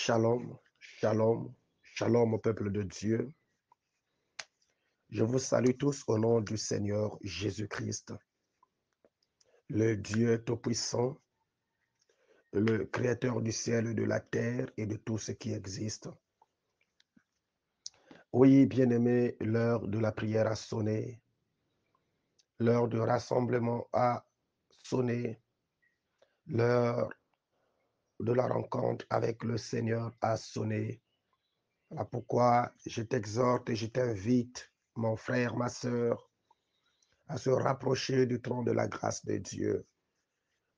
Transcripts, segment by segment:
Shalom, shalom, shalom au peuple de Dieu. Je vous salue tous au nom du Seigneur Jésus-Christ, le Dieu Tout-Puissant, le Créateur du ciel et de la terre et de tout ce qui existe. Oui, bien-aimés, l'heure de la prière a sonné, l'heure du rassemblement a sonné, l'heure de la rencontre avec le Seigneur a sonné. Voilà pourquoi je t'exhorte et je t'invite, mon frère, ma sœur, à se rapprocher du trône de la grâce de Dieu.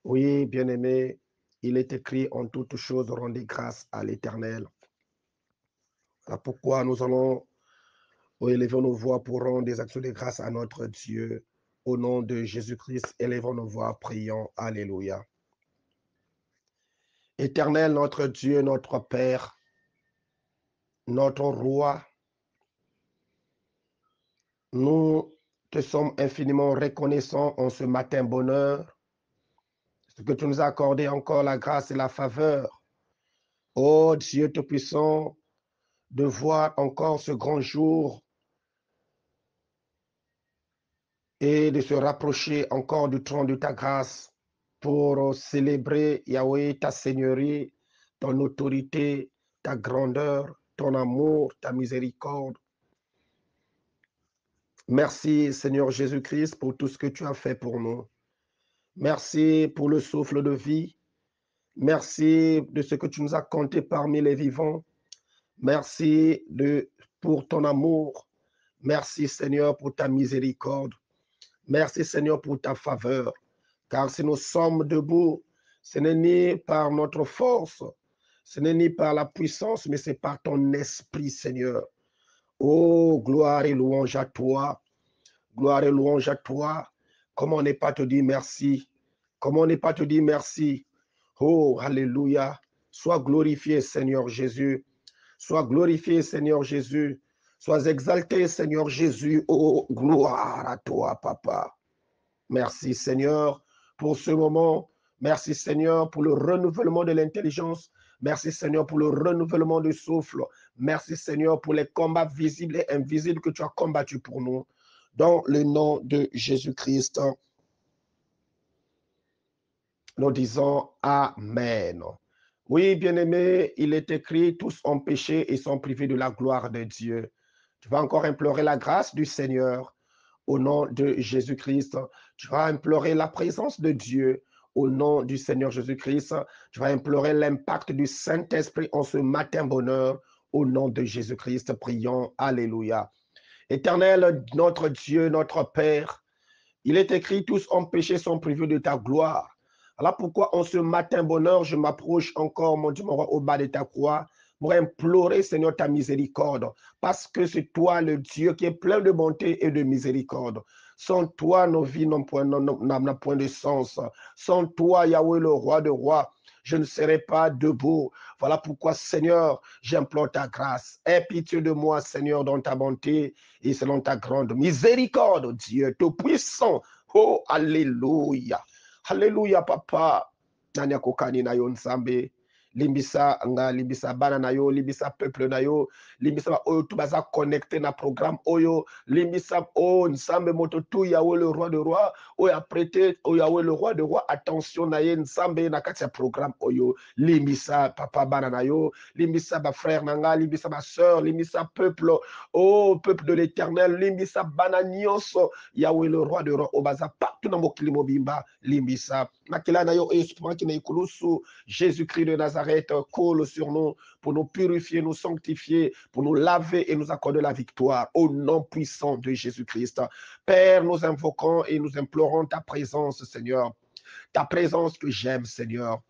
Oui, bien-aimé, il est écrit en toutes choses, rendez grâce à l'Éternel. Voilà pourquoi nous allons élever nos voix pour rendre des actions de grâce à notre Dieu. Au nom de Jésus-Christ, élevons nos voix, prions. Alléluia. Éternel, notre Dieu, notre Père, notre Roi, nous te sommes infiniment reconnaissants en ce matin bonheur, ce que tu nous as accordé encore la grâce et la faveur. Ô Dieu Tout-Puissant, de voir encore ce grand jour et de se rapprocher encore du trône de ta grâce pour célébrer, Yahweh, ta seigneurie, ton autorité, ta grandeur, ton amour, ta miséricorde. Merci, Seigneur Jésus-Christ, pour tout ce que tu as fait pour nous. Merci pour le souffle de vie. Merci de ce que tu nous as compté parmi les vivants. Merci pour ton amour. Merci, Seigneur, pour ta miséricorde. Merci, Seigneur, pour ta faveur. Car si nous sommes debout, ce n'est ni par notre force, ce n'est ni par la puissance, mais c'est par ton esprit, Seigneur. Oh, gloire et louange à toi. Gloire et louange à toi. Comment ne pas te dire merci? Comment ne pas te dire merci? Oh, alléluia. Sois glorifié, Seigneur Jésus. Sois glorifié, Seigneur Jésus. Sois exalté, Seigneur Jésus. Oh, gloire à toi, Papa. Merci, Seigneur, pour ce moment. Merci, Seigneur, pour le renouvellement de l'intelligence. Merci, Seigneur, pour le renouvellement du souffle. Merci, Seigneur, pour les combats visibles et invisibles que tu as combattus pour nous. Dans le nom de Jésus-Christ, nous disons Amen. Oui, bien-aimé, il est écrit, tous ont péché et sont privés de la gloire de Dieu. Tu vas encore implorer la grâce du Seigneur au nom de Jésus-Christ. Tu vas implorer la présence de Dieu au nom du Seigneur Jésus-Christ. Tu vas implorer l'impact du Saint-Esprit en ce matin bonheur au nom de Jésus-Christ. Prions. Alléluia. Éternel, notre Dieu, notre Père, il est écrit, tous ont péché, sont privés de ta gloire. Alors pourquoi en ce matin bonheur, je m'approche encore, mon Dieu, mon roi, au bas de ta croix, pour implorer, Seigneur, ta miséricorde, parce que c'est toi, le Dieu, qui est plein de bonté et de miséricorde. Sans toi, nos vies n'ont point, point de sens. Sans toi, Yahweh, le roi de rois, je ne serai pas debout. Voilà pourquoi, Seigneur, j'implore ta grâce. Aie pitié de moi, Seigneur, dans ta bonté et selon ta grande miséricorde, Dieu Tout-Puissant. Oh, alléluia. Alléluia, Papa. Nani akokani na yo nzambe. Limbisa nga, limbisa bana na yo, limbisa peuple na yo, limbisa ba oyo tu baza connecté na programme oyo, limbisa oh nzambe moto tu Yahweh le roi de roi, oyo a prêté oh Yahweh le roi de roi attention na ye nzambe na kati ya programme oyo, limbisa papa bana na yo, limbisa ba frère na nga, limbisa ba sœur, limbisa peuple, oh peuple de l'Éternel, limbisa bana nyonso Yahweh le roi de roi obaza partout na mokili mobimba, limbisa makila na yo esprit qui na ikulusu Jésus-Christ de Nazareth coule sur nous pour nous purifier, nous sanctifier, pour nous laver et nous accorder la victoire au nom puissant de Jésus-Christ. Père, nous invoquons et nous implorons ta présence, Seigneur. Ta présence que j'aime, Seigneur.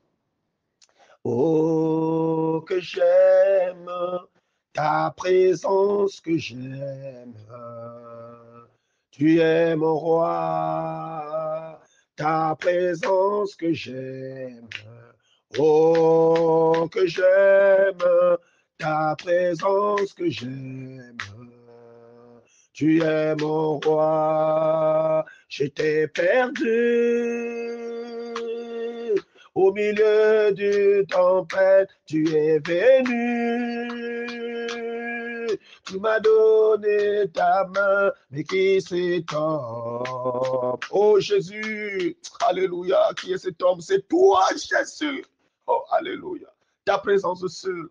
Oh, que j'aime ta présence que j'aime. Tu es mon roi, ta présence que j'aime. Oh, que j'aime ta présence que j'aime. Tu es mon roi, j'étais perdu. Au milieu du tempête, tu es venu. Tu m'as donné ta main, mais qui s'étend? Oh Jésus, alléluia, qui est cet homme? C'est toi, Jésus. Oh, alléluia. Ta présence seule.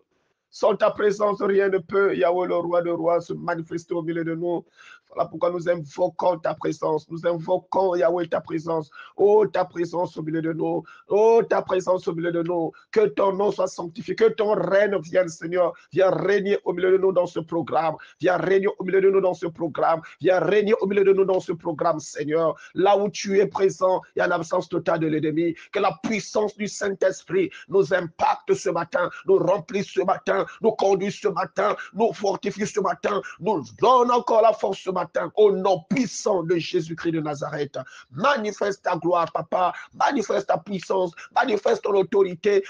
Sans ta présence, rien ne peut, Yahweh, le roi de rois, se manifester au milieu de nous. Voilà pourquoi nous invoquons ta présence. Nous invoquons, Yahweh, ta présence. Oh, ta présence au milieu de nous. Oh, ta présence au milieu de nous. Que ton nom soit sanctifié. Que ton règne vienne, Seigneur. Viens régner au milieu de nous dans ce programme. Viens régner au milieu de nous dans ce programme. Viens régner au milieu de nous dans ce programme, Seigneur. Là où tu es présent, il y a l'absence totale de l'ennemi. Que la puissance du Saint-Esprit nous impacte ce matin, nous remplit ce matin, nous conduit ce matin, nous fortifie ce matin, nous donne encore la force ce matin. Au nom puissant de Jésus-Christ de Nazareth, manifeste ta gloire, Papa, manifeste ta puissance, manifeste ton autorité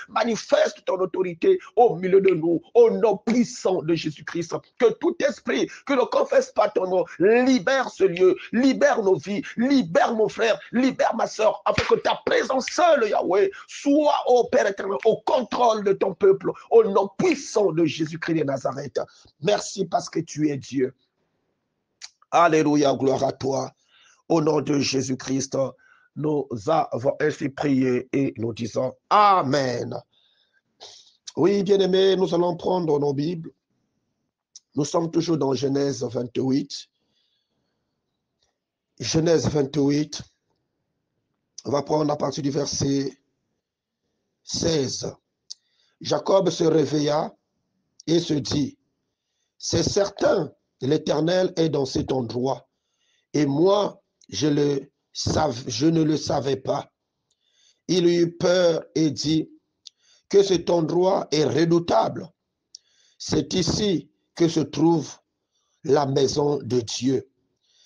au milieu de nous, au nom puissant de Jésus-Christ. Que tout esprit que ne confesse pas ton nom, libère ce lieu, libère nos vies, libère mon frère, libère ma soeur, afin que ta présence seule, Yahweh, soit, ô Père éternel, au contrôle de ton peuple, au nom puissant de Jésus-Christ de Nazareth. Merci parce que tu es Dieu. Alléluia, gloire à toi. Au nom de Jésus-Christ, nous avons ainsi prié et nous disons Amen. Oui, bien-aimés, nous allons prendre nos Bibles. Nous sommes toujours dans Genèse 28. Genèse 28. On va prendre à partir du verset 16. Jacob se réveilla et se dit, c'est certain, l'Éternel est dans cet endroit, et moi, je ne le savais pas. Il eut peur et dit que cet endroit est redoutable. C'est ici que se trouve la maison de Dieu.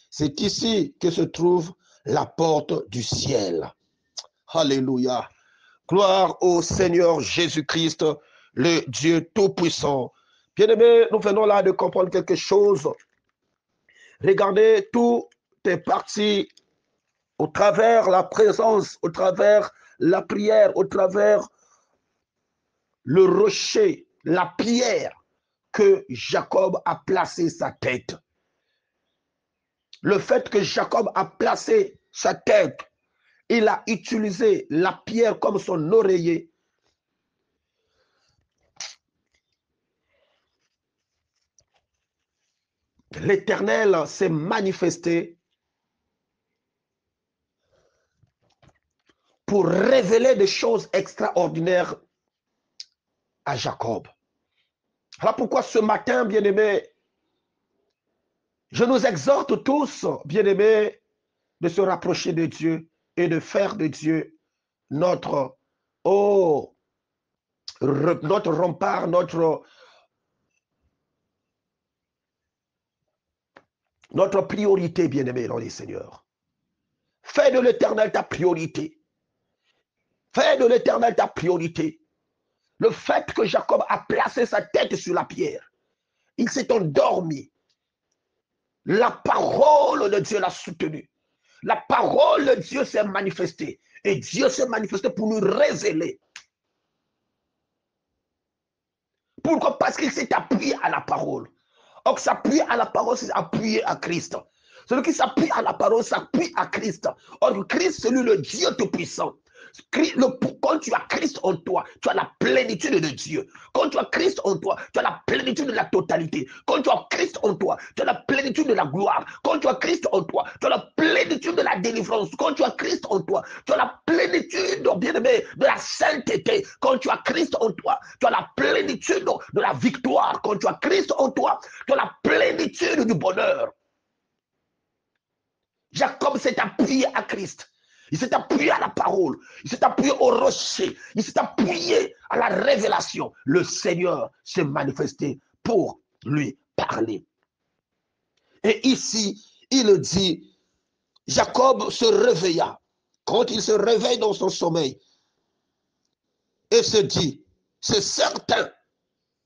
C'est ici que se trouve la porte du ciel. Alléluia. Gloire au Seigneur Jésus-Christ, le Dieu Tout-Puissant. Bien-aimés, nous venons là de comprendre quelque chose. Regardez, tout est parti au travers la présence, au travers la prière, au travers le rocher, la pierre que Jacob a placé sa tête. Le fait que Jacob a placé sa tête, il a utilisé la pierre comme son oreiller. L'Éternel s'est manifesté pour révéler des choses extraordinaires à Jacob. Voilà pourquoi ce matin, bien-aimés, je nous exhorte tous, bien-aimés, de se rapprocher de Dieu et de faire de Dieu notre, notre rempart, notre priorité, bien-aimés dans les seigneurs. Fais de l'Éternel ta priorité. Fais de l'Éternel ta priorité. Le fait que Jacob a placé sa tête sur la pierre, il s'est endormi. La parole de Dieu l'a soutenu. La parole de Dieu s'est manifestée. Et Dieu s'est manifesté pour nous révéler. Pourquoi? Parce qu'il s'est appuyé à la parole. Or, s'appuyer à la parole, c'est appuyer à Christ. Celui qui s'appuie à la parole s'appuie à Christ. Or, Christ, c'est lui le Dieu Tout-Puissant. Quand tu as Christ en toi, tu as la plénitude de Dieu. Quand tu as Christ en toi, tu as la plénitude de la totalité. Quand tu as Christ en toi, tu as la plénitude de la gloire. Quand tu as Christ en toi, tu as la plénitude de la délivrance. Quand tu as Christ en toi, tu as la plénitude, bien-aimé, de la sainteté. Quand tu as Christ en toi, tu as la plénitude de la victoire. Quand tu as Christ en toi, tu as la plénitude du bonheur. Jacob s'est appuyé à Christ. Il s'est appuyé à la parole. Il s'est appuyé au rocher. Il s'est appuyé à la révélation. Le Seigneur s'est manifesté pour lui parler. Et ici, il dit, Jacob se réveilla. Quand il se réveille dans son sommeil et se dit, c'est certain,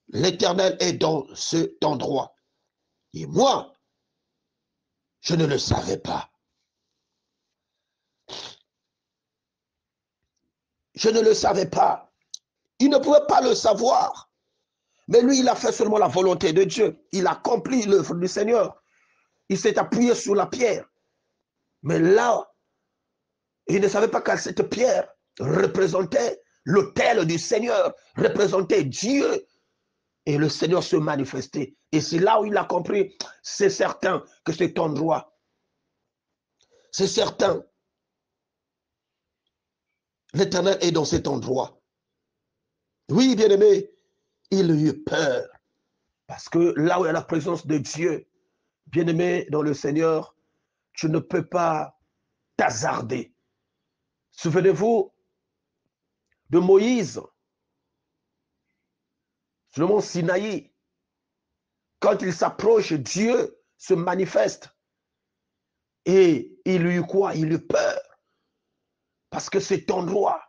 l'Éternel est dans cet endroit. Et moi, je ne le savais pas. je ne le savais pas. Il ne pouvait pas le savoir. Mais lui, il a fait seulement la volonté de Dieu. Il a accompli l'œuvre du Seigneur. Il s'est appuyé sur la pierre. Mais là, il ne savait pas que cette pierre représentait l'autel du Seigneur, représentait Dieu. Et le Seigneur se manifestait. Et c'est là où il a compris, c'est certain que cet endroit, c'est certain, l'Éternel est dans cet endroit. Oui, bien-aimé, il eut peur. Parce que là où il y a la présence de Dieu, bien-aimé dans le Seigneur, tu ne peux pas t'hasarder. Souvenez-vous de Moïse sur le mont Sinaï. Quand il s'approche, Dieu se manifeste. Et il eut quoi? Il eut peur. Parce que cet endroit,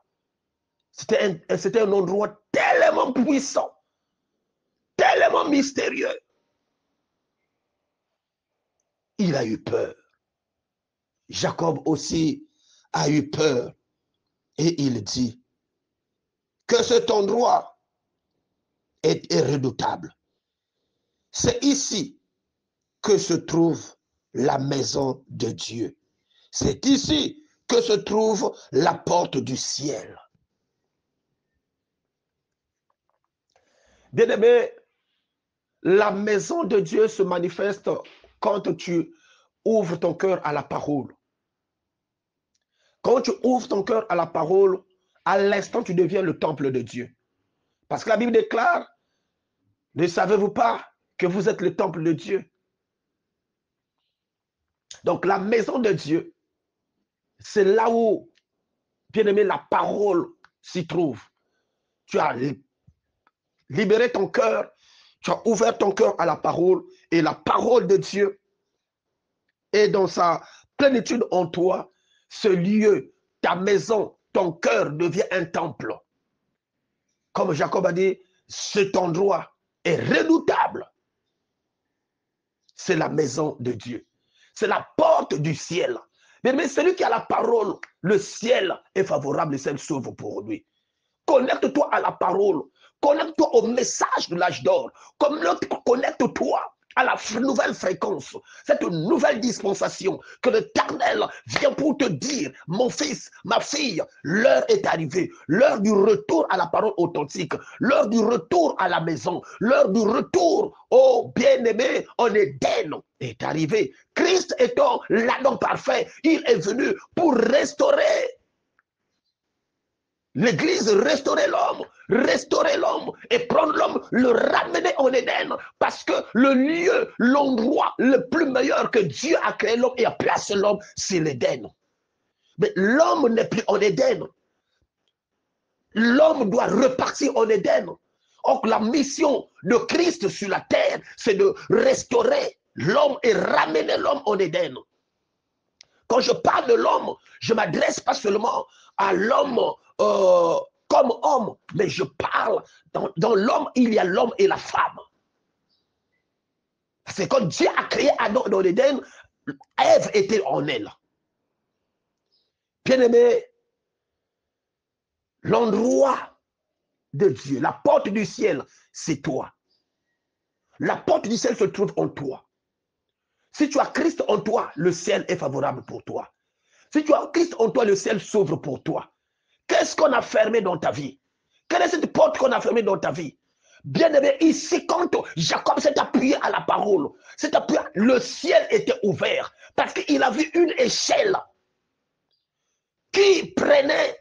c'était un endroit tellement puissant, tellement mystérieux. Il a eu peur. Jacob aussi a eu peur. Et il dit que cet endroit est redoutable. C'est ici que se trouve la maison de Dieu. C'est ici que se trouve la porte du ciel. Bien-aimé, la maison de Dieu se manifeste quand tu ouvres ton cœur à la parole. Quand tu ouvres ton cœur à la parole, à l'instant, tu deviens le temple de Dieu. Parce que la Bible déclare, ne savez-vous pas que vous êtes le temple de Dieu? Donc la maison de Dieu, c'est là où, bien-aimé, la parole s'y trouve. Tu as libéré ton cœur, tu as ouvert ton cœur à la parole, et la parole de Dieu est dans sa plénitude en toi. Ce lieu, ta maison, ton cœur devient un temple. Comme Jacob a dit, cet endroit est redoutable. C'est la maison de Dieu. C'est la porte du ciel. Mais celui qui a la parole, le ciel est favorable et le ciel s'ouvre pour lui. Connecte-toi à la parole. Connecte-toi au message de l'âge d'or. Connecte-toi à la nouvelle fréquence, cette nouvelle dispensation que l'Éternel vient pour te dire, mon fils, ma fille, l'heure est arrivée, l'heure du retour à la parole authentique, l'heure du retour à la maison, l'heure du retour au bien-aimé en Éden est arrivée. Christ étant l'Adam parfait, il est venu pour restaurer l'Église, restaurer l'homme et prendre l'homme, le ramener en Éden, parce que le lieu, l'endroit le plus meilleur que Dieu a créé l'homme et a placé l'homme, c'est l'Éden. Mais l'homme n'est plus en Éden. L'homme doit repartir en Éden. Donc la mission de Christ sur la terre, c'est de restaurer l'homme et ramener l'homme en Éden. Quand je parle de l'homme, je ne m'adresse pas seulement à l'homme comme homme, mais je parle, dans l'homme, il y a l'homme et la femme. C'est quand Dieu a créé Adam dans l'Éden, Ève était en elle. Bien-aimé, l'endroit de Dieu, la porte du ciel, c'est toi. La porte du ciel se trouve en toi. Si tu as Christ en toi, le ciel est favorable pour toi. Si tu as Christ en toi, le ciel s'ouvre pour toi. Qu'est-ce qu'on a fermé dans ta vie? Quelle est cette porte qu'on a fermée dans ta vie? Bien-aimé, ici, quand Jacob s'est appuyé à la parole, le ciel était ouvert parce qu'il a vu une échelle qui prenait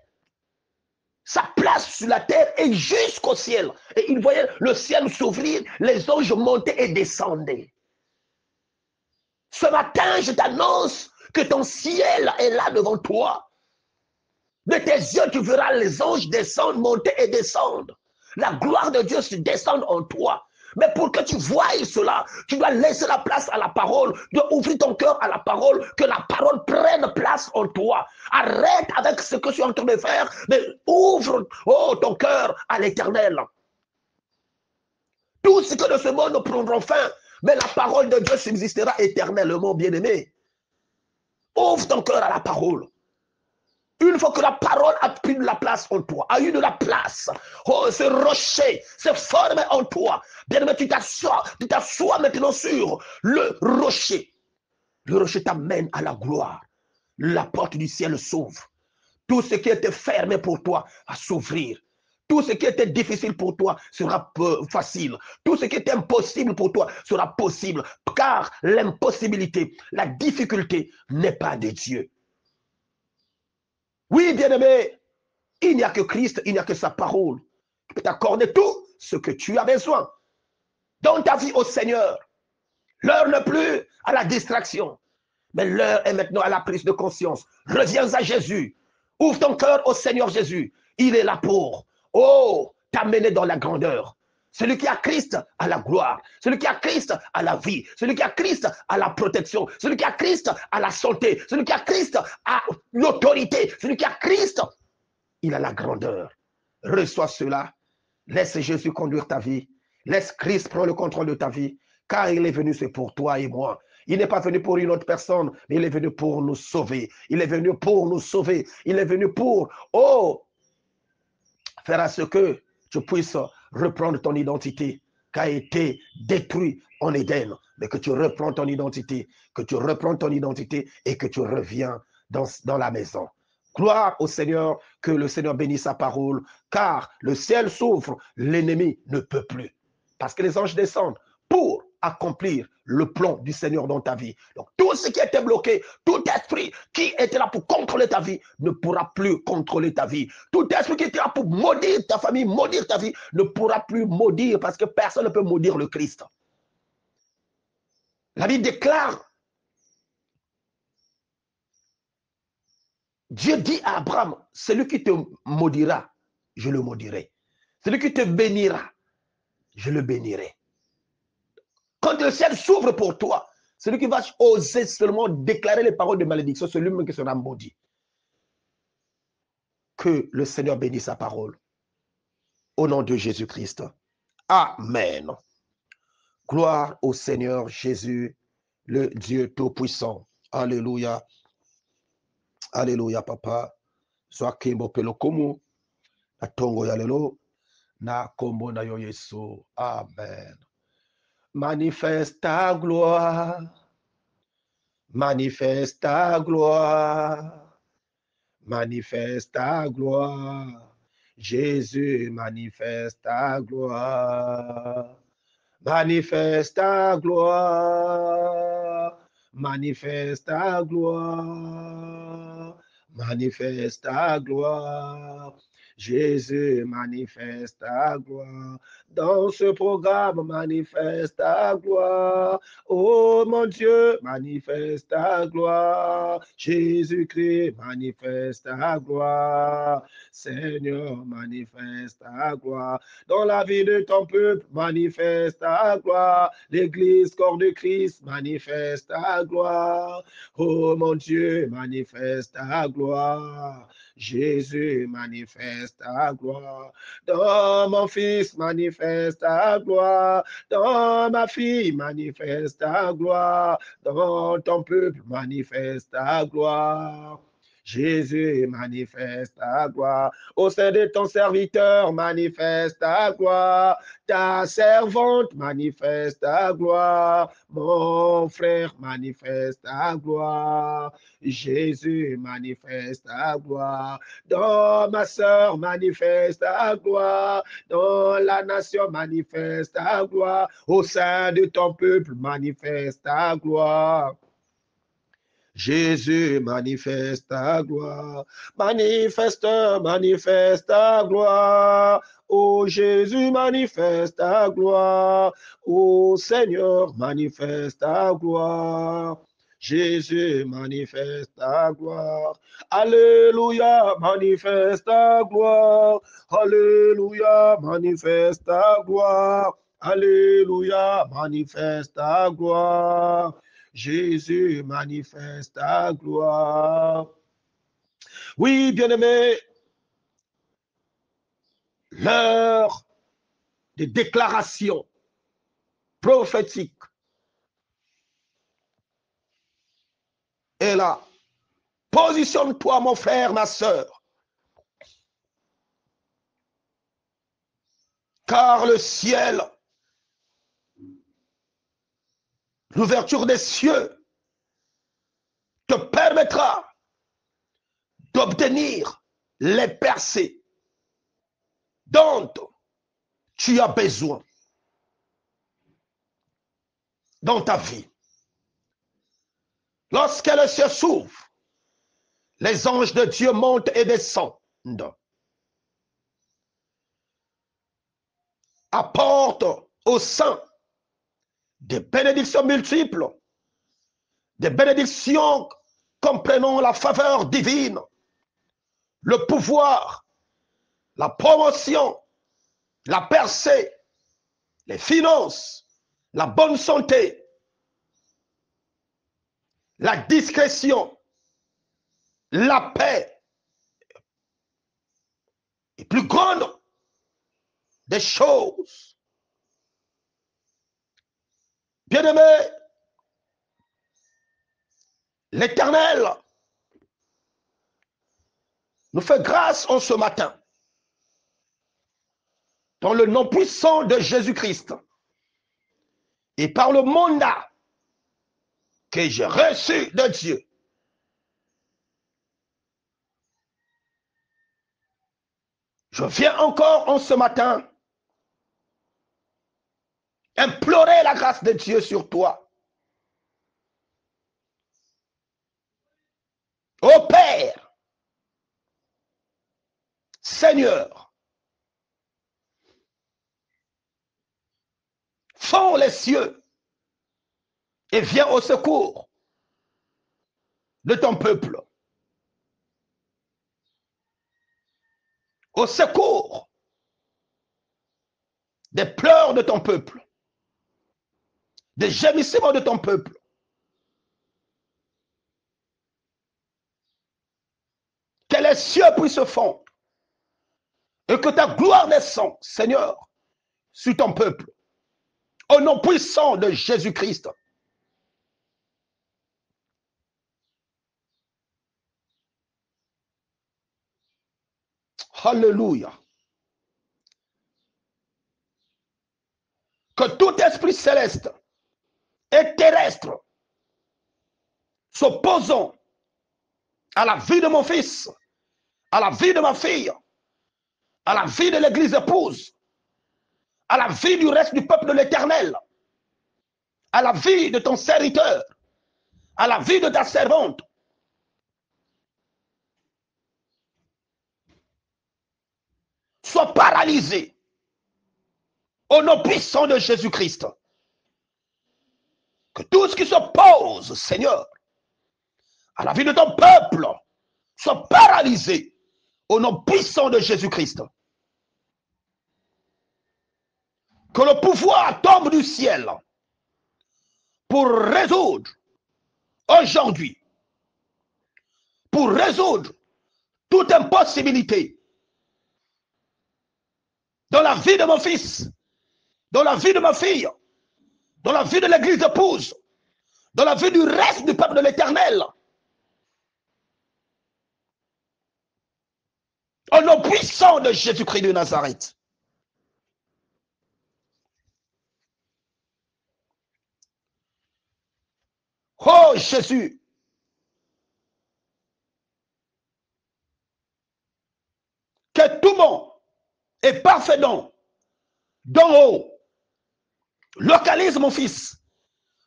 sa place sur la terre et jusqu'au ciel. Et il voyait le ciel s'ouvrir, les anges montaient et descendaient. Ce matin, je t'annonce que ton ciel est là devant toi. De tes yeux, tu verras les anges descendre, monter et descendre. La gloire de Dieu se descend en toi. Mais pour que tu voies cela, tu dois laisser la place à la parole, tu dois ouvrir ton cœur à la parole, que la parole prenne place en toi. Arrête avec ce que tu es en train de faire, mais ouvre ton cœur à l'Éternel. Tout ce que de ce monde prendra fin, mais la parole de Dieu subsistera éternellement, bien-aimé. Ouvre ton cœur à la parole. Une fois que la parole a pris de la place en toi, a eu de la place, oh, ce rocher s'est formé en toi. Bien-aimé, tu t'assois maintenant sur le rocher. Le rocher t'amène à la gloire. La porte du ciel s'ouvre. Tout ce qui était fermé pour toi va s'ouvrir. Tout ce qui était difficile pour toi sera facile. Tout ce qui était impossible pour toi sera possible. Car l'impossibilité, la difficulté n'est pas de Dieu. Oui, bien-aimé, il n'y a que Christ, il n'y a que sa parole qui peut t'accorder tout ce que tu as besoin. Dans ta vie au Seigneur, l'heure n'est plus à la distraction, mais l'heure est maintenant à la prise de conscience. Reviens à Jésus. Ouvre ton cœur au Seigneur Jésus. Il est là pour, oh, t'amener dans la grandeur. Celui qui a Christ a la gloire. Celui qui a Christ a la vie. Celui qui a Christ a la protection. Celui qui a Christ a la santé. Celui qui a Christ a l'autorité. Celui qui a Christ, il a la grandeur. Reçois cela. Laisse Jésus conduire ta vie. Laisse Christ prendre le contrôle de ta vie. Car il est venu, c'est pour toi et moi. Il n'est pas venu pour une autre personne, mais il est venu pour nous sauver. Il est venu pour nous sauver. Il est venu pour, oh, faire à ce que tu puisses reprendre ton identité qui a été détruite en Éden, mais que tu reprends ton identité, que tu reprends ton identité et que tu reviens dans la maison. Gloire au Seigneur, que le Seigneur bénisse sa parole, car le ciel s'ouvre, l'ennemi ne peut plus. Parce que les anges descendent pour accomplir le plan du Seigneur dans ta vie. Donc tout ce qui était bloqué, tout esprit qui était là pour contrôler ta vie ne pourra plus contrôler ta vie. Tout esprit qui était là pour maudire ta famille, maudire ta vie, ne pourra plus maudire parce que personne ne peut maudire le Christ. La Bible déclare, Dieu dit à Abraham, celui qui te maudira, je le maudirai. Celui qui te bénira, je le bénirai. Quand le ciel s'ouvre pour toi, celui qui va oser seulement déclarer les paroles de malédiction, celui qui sera maudit. Que le Seigneur bénisse sa parole. Au nom de Jésus-Christ. Amen. Gloire au Seigneur Jésus, le Dieu Tout-Puissant. Alléluia. Alléluia, papa. Sois kimbo pelo komu. Na tongo ya lelo. Na kombo na yo Yesu. Amen. Manifeste ta gloire. Manifeste ta gloire. Manifeste ta gloire. Jésus, manifeste ta gloire. Manifeste ta gloire. Manifeste ta gloire. Manifeste ta gloire. Jésus, manifeste ta gloire. Dans ce programme, manifeste ta gloire. Oh mon Dieu, manifeste ta gloire. Jésus-Christ, manifeste ta gloire. Seigneur, manifeste ta gloire. Dans la vie de ton peuple, manifeste ta gloire. L'église, corps de Christ, manifeste ta gloire. Oh mon Dieu, manifeste ta gloire. Jésus, manifeste ta gloire. Dans mon fils, manifeste ta gloire. Dans ma fille, manifeste ta gloire. Dans ton peuple, manifeste ta gloire. Jésus, manifeste ta gloire. Au sein de ton serviteur, manifeste ta gloire. Ta servante, manifeste ta gloire. Mon frère, manifeste ta gloire. Jésus, manifeste ta gloire. Dans ma soeur, manifeste ta gloire. Dans la nation, manifeste ta gloire. Au sein de ton peuple, manifeste ta gloire. Jésus, manifeste ta gloire. Manifeste, manifeste ta gloire. Oh Jésus, manifeste ta gloire. Oh Seigneur, manifeste ta gloire. Jésus, manifeste ta gloire. Alléluia, manifeste ta gloire. Alléluia, manifeste ta gloire. Alléluia, manifeste ta gloire. Jésus, manifeste ta gloire. Oui, bien-aimé, l'heure des déclarations prophétiques est là. Positionne-toi, mon frère, ma sœur. Car le ciel, l'ouverture des cieux, te permettra d'obtenir les percées dont tu as besoin dans ta vie. Lorsque le ciel s'ouvre, les anges de Dieu montent et descendent, apportent au sein des bénédictions multiples, des bénédictions comprenant la faveur divine, le pouvoir, la promotion, la percée, les finances, la bonne santé, la discrétion, la paix, et plus grande des choses. Bien-aimé, l'Éternel nous fait grâce en ce matin, dans le nom puissant de Jésus-Christ, et par le mandat que j'ai reçu de Dieu. Je viens encore en ce matin implorer la grâce de Dieu sur toi. Ô Père, Seigneur, fends les cieux et viens au secours de ton peuple. Au secours des pleurs de ton peuple, des gémissements de ton peuple. Que les cieux puissent se fondre et que ta gloire descende, Seigneur, sur ton peuple. Au nom puissant de Jésus-Christ. Alléluia. Que tout esprit céleste et terrestre s'opposant à la vie de mon fils, à la vie de ma fille, à la vie de l'église épouse, à la vie du reste du peuple de l'Éternel, à la vie de ton serviteur, à la vie de ta servante, soit paralysé au nom puissant de Jésus-Christ. Que tout ce qui s'oppose, Seigneur, à la vie de ton peuple, soit paralysé au nom puissant de Jésus-Christ. Que le pouvoir tombe du ciel pour résoudre aujourd'hui, pour résoudre toute impossibilité dans la vie de mon fils, dans la vie de ma fille, dans la vie de l'église épouse, dans la vie du reste du peuple de l'Éternel. Au nom puissant de Jésus-Christ de Nazareth. Oh Jésus, que tout bon et parfait don d'en haut localise mon fils,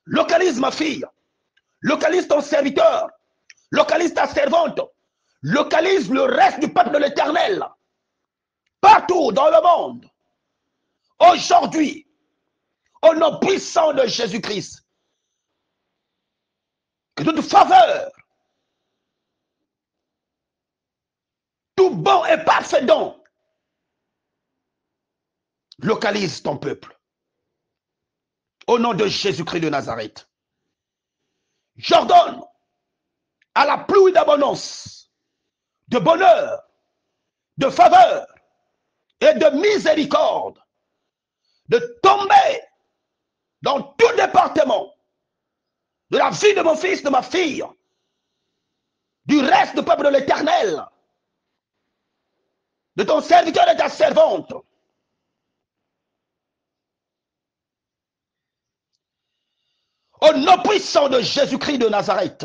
localise ma fille, localise ton serviteur, localise ta servante, localise le reste du peuple de l'Éternel, partout dans le monde, aujourd'hui, au nom puissant de Jésus-Christ. Que toute faveur, tout bon et parfait don, localise ton peuple. Au nom de Jésus-Christ de Nazareth. J'ordonne à la pluie d'abondance, de bonheur, de faveur et de miséricorde de tomber dans tout département de la vie de mon fils, de ma fille, du reste du peuple de l'Éternel, de ton serviteur et de ta servante, au nom puissant de Jésus-Christ de Nazareth,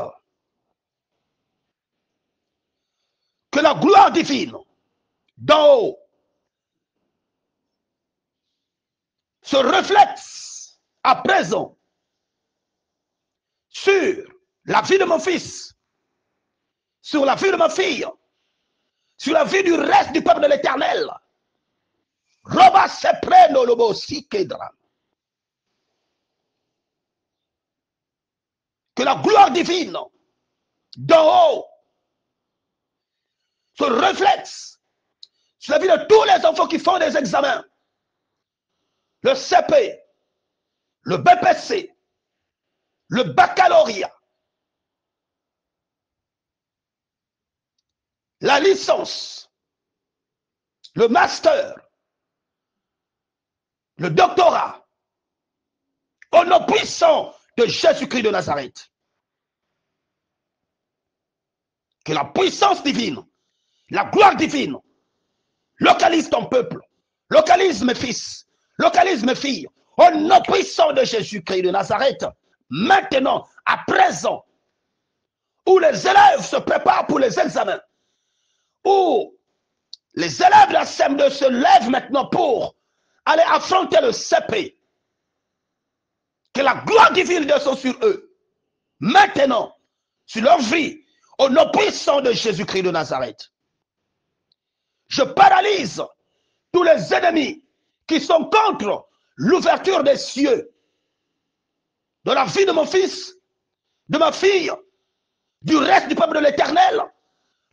que la gloire divine d'en haut se reflète à présent sur la vie de mon fils, sur la vie de ma fille, sur la vie du reste du peuple de l'Éternel. Roba se preno lobo sikedra. Que la gloire divine d'en haut se reflète sur la vie de tous les enfants qui font des examens. Le CP, le BPC, le baccalauréat, la licence, le master, le doctorat, au nom puissant de Jésus-Christ de Nazareth. Que la puissance divine, la gloire divine, localise ton peuple, localise mes fils, localise mes filles, au nom puissant de Jésus-Christ de Nazareth, maintenant, à présent, où les élèves se préparent pour les examens, où les élèves de la CM2 se lèvent maintenant pour aller affronter le CP, que la gloire divine descend sur eux, maintenant, sur leur vie, au nom puissant de Jésus-Christ de Nazareth. Je paralyse tous les ennemis qui sont contre l'ouverture des cieux de la vie de mon fils, de ma fille, du reste du peuple de l'Éternel,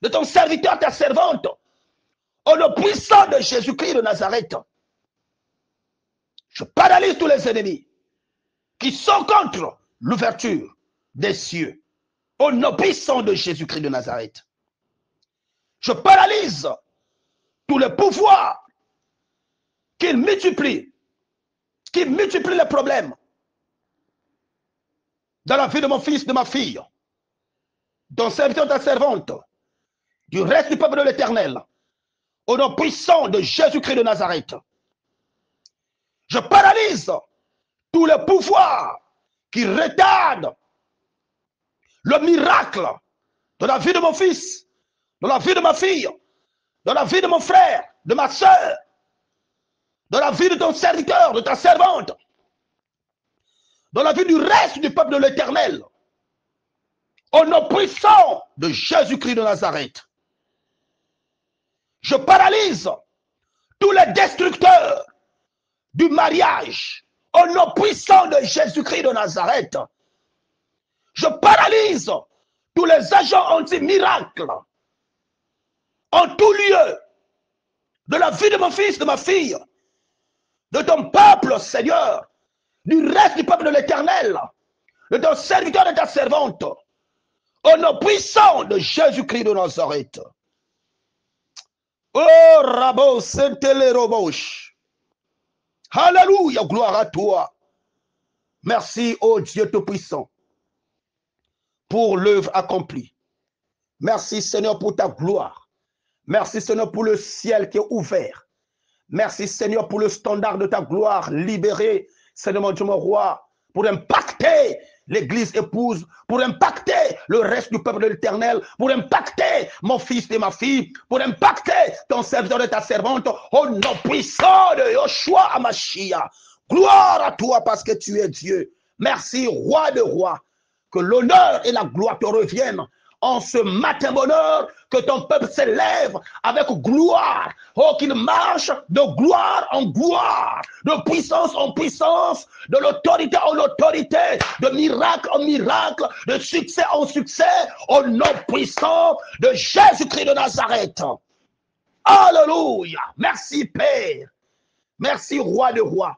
de ton serviteur, ta servante, au nom puissant de Jésus-Christ de Nazareth. Je paralyse tous les ennemis qui sont contre l'ouverture des cieux, au nom puissant de Jésus-Christ de Nazareth. Je paralyse tous les pouvoirs qui multiplient les problèmes dans la vie de mon fils, de ma fille, ton serviteur, ta servante, du reste du peuple de l'Éternel, au nom puissant de Jésus-Christ de Nazareth. Je paralyse tous les pouvoirs qui retardent le miracle de la vie de mon fils, de la vie de ma fille, de la vie de mon frère, de ma soeur, de la vie de ton serviteur, de ta servante, de la vie du reste du peuple de l'Éternel, au nom puissant de Jésus-Christ de Nazareth. Je paralyse tous les destructeurs du mariage, au nom puissant de Jésus-Christ de Nazareth. Je paralyse tous les agents anti-miracles en tout lieu de la vie de mon fils, de ma fille, de ton peuple, Seigneur, du reste du peuple de l'Éternel, de ton serviteur et de ta servante, au nom puissant de Jésus-Christ de Nazareth. Oh, Rabo, Saint-Élé, Roboche. Alléluia, gloire à toi. Merci, ô Dieu Tout-Puissant, pour l'œuvre accomplie. Merci, Seigneur, pour ta gloire. Merci, Seigneur, pour le ciel qui est ouvert. Merci, Seigneur, pour le standard de ta gloire libéré, Seigneur, mon Dieu, mon roi, pour impacter l'église épouse, pour impacter le reste du peuple de l'Éternel, pour impacter mon fils et ma fille, pour impacter ton serviteur et ta servante, au nom puissant de Yoshua Hamashiach. Gloire à toi parce que tu es Dieu. Merci, roi de rois. Que l'honneur et la gloire te reviennent en ce matin bonheur, que ton peuple s'élève avec gloire. Oh, qu'il marche de gloire en gloire, de puissance en puissance, de l'autorité en autorité, de miracle en miracle, de succès en succès, au nom puissant de Jésus-Christ de Nazareth. Alléluia. Merci, Père. Merci, roi de rois.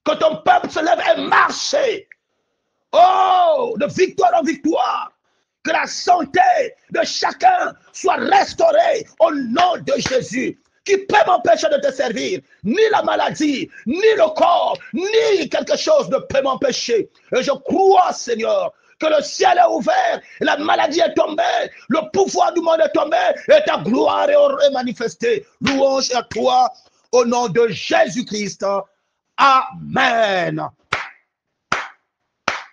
Que ton peuple se lève et marche. Oh, de victoire en victoire. Que la santé de chacun soit restaurée au nom de Jésus. Qui peut m'empêcher de te servir? Ni la maladie, ni le corps, ni quelque chose ne peut m'empêcher. Et je crois, Seigneur, que le ciel est ouvert, la maladie est tombée, le pouvoir du monde est tombé, et ta gloire est manifestée. Louange à toi, au nom de Jésus-Christ. Amen.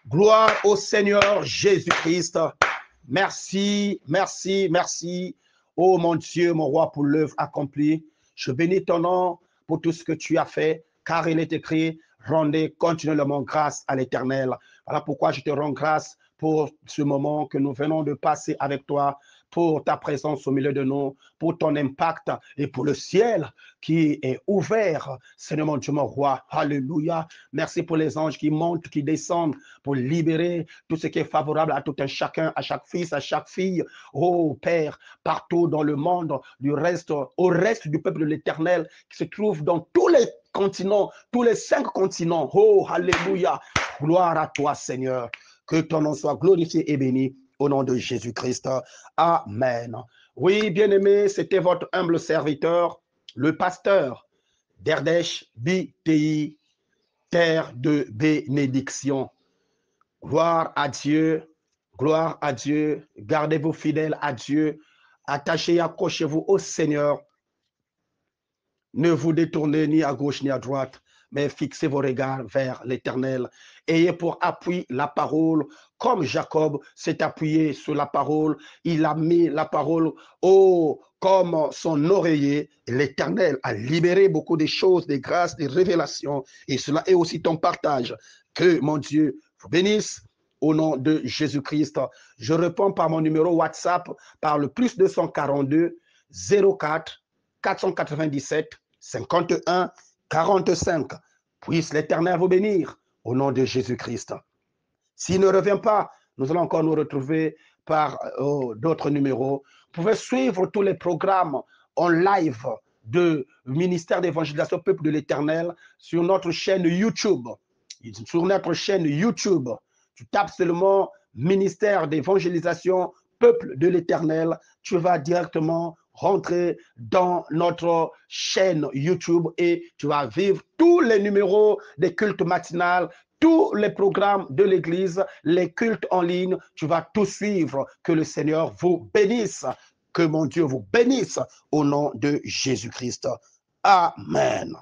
Gloire au Seigneur Jésus-Christ. Merci, merci, merci. Oh mon Dieu, mon roi, pour l'œuvre accomplie. Je bénis ton nom pour tout ce que tu as fait, car il est écrit, rendez continuellement grâce à l'Éternel. Voilà pourquoi je te rends grâce pour ce moment que nous venons de passer avec toi, pour ta présence au milieu de nous, pour ton impact et pour le ciel qui est ouvert. Seigneur mon Dieu, mon roi, alléluia. Merci pour les anges qui montent, qui descendent pour libérer tout ce qui est favorable à tout un chacun, à chaque fils, à chaque fille. Oh Père, partout dans le monde, au reste du peuple de l'Éternel qui se trouve dans tous les continents, tous les 5 continents. Oh, alléluia. Gloire à toi, Seigneur. Que ton nom soit glorifié et béni au nom de Jésus-Christ. Amen. Oui, bien-aimés, c'était votre humble serviteur, le pasteur d'Erdèche BTI, terre de bénédiction. Gloire à Dieu, gloire à Dieu. Gardez-vous fidèles à Dieu. Attachez et accrochez-vous au Seigneur. Ne vous détournez ni à gauche ni à droite, mais fixez vos regards vers l'Éternel. Ayez pour appui la parole, comme Jacob s'est appuyé sur la parole. Il a mis la parole comme son oreiller. L'Éternel a libéré beaucoup de choses, des grâces, des révélations. Et cela est aussi ton partage. Que mon Dieu vous bénisse au nom de Jésus-Christ. Je réponds par mon numéro WhatsApp par le +242 04 497 51 45. Puisse l'Éternel vous bénir au nom de Jésus-Christ. S'il ne revient pas, nous allons encore nous retrouver par d'autres numéros. Vous pouvez suivre tous les programmes en live du ministère d'évangélisation Peuple de l'Éternel sur notre chaîne YouTube. Sur notre chaîne YouTube, tu tapes seulement ministère d'évangélisation Peuple de l'Éternel. Tu vas directement rentrer dans notre chaîne YouTube et tu vas vivre tous les numéros des cultes matinales, tous les programmes de l'Église, les cultes en ligne. Tu vas tout suivre. Que le Seigneur vous bénisse. Que mon Dieu vous bénisse au nom de Jésus-Christ. Amen.